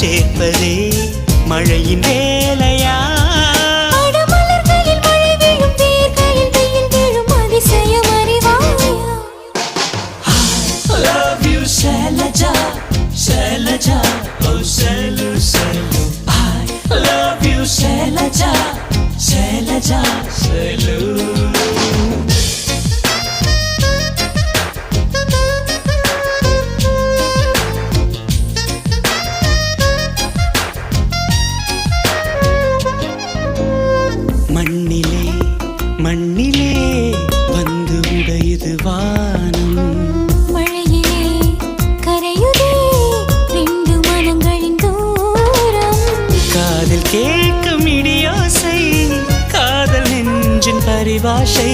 சேர்ப்பதே மழையின் வேலையா? மலர்களில் மழை வீழும், வேர்களில் வெயில் வீழும், அதிசயம் அறிவாயா? I love you Shailaja, Shailaja, oh Shailu, Shailu. I love you Shailaja, Shailaja, Shailu. மண்ணிலே மண்ணிலே வந்து உடையுது வானம், மழையிலே கரையுதே ரெண்டு மனங்களின் தூரம். காதில் கேட்கும் இடியோசை, காதல் நெஞ்சின் பரிபாஷை.